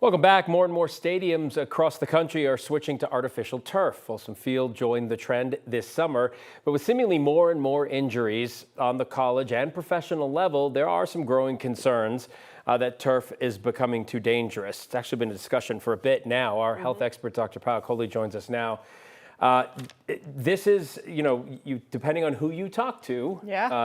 Welcome back. More and more stadiums across the country are switching to artificial turf. Folsom Field joined the trend this summer, but with seemingly more and more injuries on the college and professional level, there are some growing concerns that turf is becoming too dangerous. It's actually been a discussion for a bit now. Our health expert, Dr. Payal Kohli, joins us now. This is, depending on who you talk to,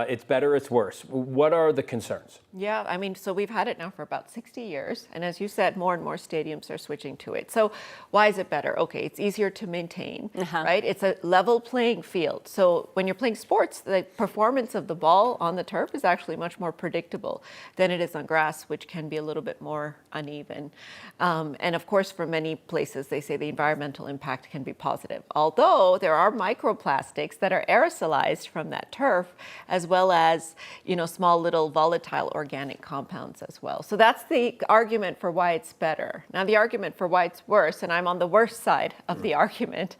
it's better, it's worse. What are the concerns? Yeah, I mean, so we've had it now for about 60 years. And as you said, more and more stadiums are switching to it. So why is it better? Okay, it's easier to maintain, right? It's a level playing field. So when you're playing sports, the performance of the ball on the turf is actually much more predictable than it is on grass, which can be a little bit more uneven. And of course, for many places, they say the environmental impact can be positive. Although there are microplastics that are aerosolized from that turf, as well as, small little volatile organic compounds as well. So that's the argument for why it's better. Now, the argument for why it's worse, and I'm on the worst side of the argument,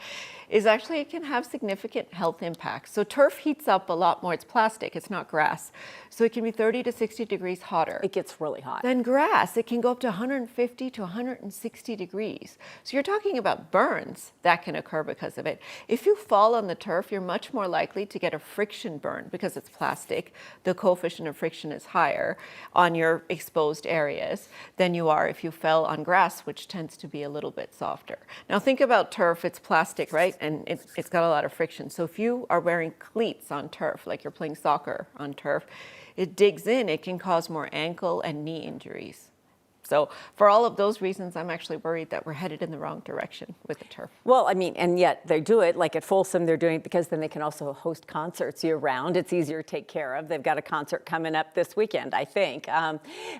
is actually it can have significant health impacts. So turf heats up a lot more. It's plastic, it's not grass. So it can be 30 to 60 degrees hotter. It gets really hot. Than grass. It can go up to 150 to 160 degrees. So you're talking about burns that can occur because of it. If you fall on the turf, you're much more likely to get a friction burn because it's plastic. The coefficient of friction is higher on your exposed areas than you are if you fell on grass, which tends to be a little bit softer. Now think about turf, it's plastic, right? And it's got a lot of friction. So if you are wearing cleats on turf, like you're playing soccer on turf, it digs in, it can cause more ankle and knee injuries. So for all of those reasons, I'm actually worried that we're headed in the wrong direction with the turf. Well, I mean, and yet they do it, like at Folsom, they're doing it because then they can also host concerts year round. It's easier to take care of. They've got a concert coming up this weekend, I think.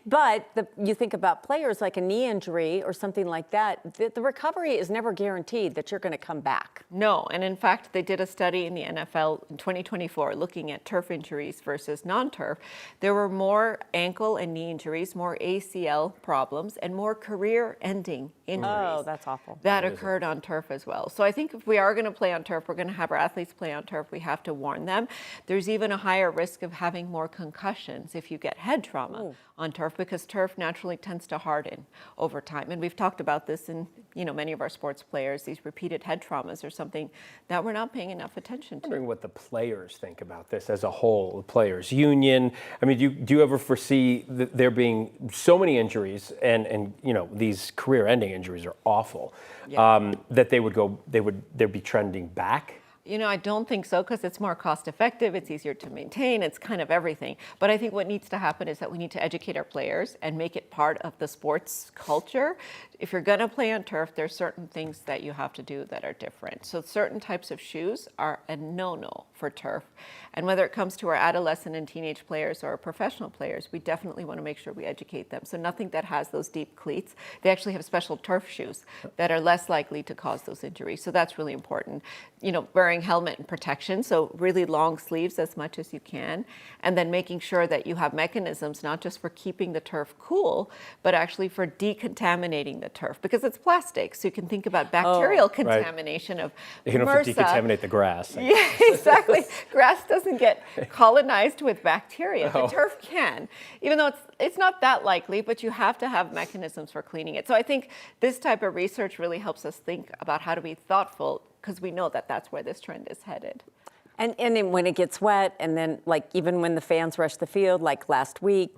But you think about players like a knee injury or something like that, the recovery is never guaranteed that you're going to come back. No, and in fact, they did a study in the NFL in 2024 looking at turf injuries versus non-turf. There were more ankle and knee injuries, more ACL problems, and more career-ending injuries. Oh, that's awful. That occurred on turf as well. So I think if we are going to play on turf, we're going to have our athletes play on turf, we have to warn them. There's even a higher risk of having more concussions if you get head trauma on turf, because turf naturally tends to harden over time. And we've talked about this in many of our sports players. These repeated head traumas are something that we're not paying enough attention to. I'm wondering what the players think about this as a whole, the players union. I mean, do you ever foresee there being so many injuries and these career-ending injuries are awful, that they'd be trending back? I don't think so, because it's more cost effective, it's easier to maintain, it's kind of everything. But I think what needs to happen is that we need to educate our players and make it part of the sports culture. If you're going to play on turf, there's certain things that you have to do that are different. So certain types of shoes are a no-no for turf. And whether it comes to our adolescent and teenage players or our professional players, we definitely want to make sure we educate them. So nothing that has those deep cleats. They actually have special turf shoes that are less likely to cause those injuries. So that's really important. Wearing helmet and protection, so really long sleeves as much as you can, and then making sure that you have mechanisms not just for keeping the turf cool, but actually for decontaminating the turf, because it's plastic. So you can think about bacterial contamination of MRSA. You don't have to decontaminate the grass. Yeah, exactly. Grass doesn't get colonized with bacteria. The turf can, even though it's not that likely, but you have to have mechanisms for cleaning it. So I think this type of research really helps us think about how to be thoughtful, because we know that that's where this trend is headed. And then when it gets wet, and then even when the fans rush the field, like last week,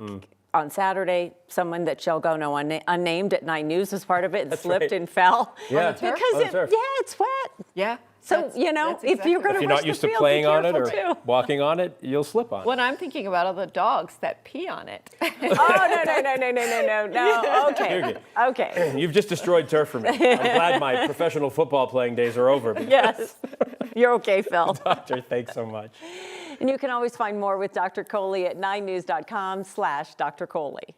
on Saturday, someone that shall go no unnamed at 9 News was part of it and slipped and fell. Yeah. Because it's wet. Yeah. So, if you're going to rush the field, if you're not used to playing on it or too. walking on it, you'll slip on it. What I'm thinking about are the dogs that pee on it. No. Okay. You've just destroyed turf for me. I'm glad my professional football playing days are over. Yes. You're okay, Phil. Doctor, thanks so much. And you can always find more with Dr. Kohli at 9news.com/Dr. Kohli.